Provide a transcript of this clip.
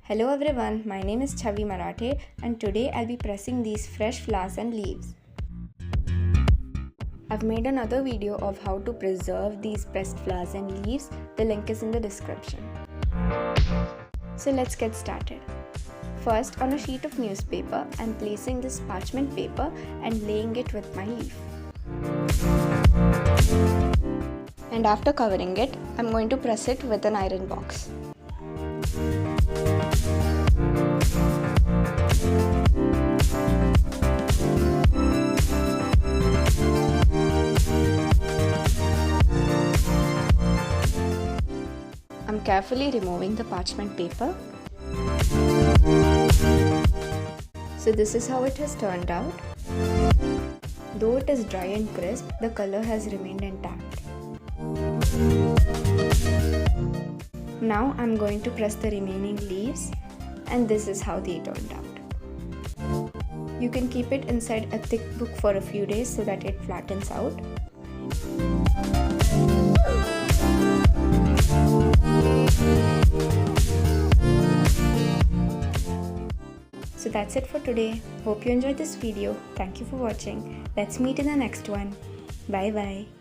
Hello everyone, my name is Chavi Marathe and today I'll be pressing these fresh flowers and leaves. I've made another video of how to preserve these pressed flowers and leaves. The link is in the description. So let's get started. First, on a sheet of newspaper, I'm placing this parchment paper and laying it with my leaf. And after covering it, I'm going to press it with an iron box. I'm carefully removing the parchment paper. So this is how it has turned out. Though it is dry and crisp, the color has remained intact. Now I'm going to press the remaining leaves, and this is how they turned out. You can keep it inside a thick book for a few days so that it flattens out. So that's it for today. Hope you enjoyed this video. Thank you for watching. Let's meet in the next one. Bye bye.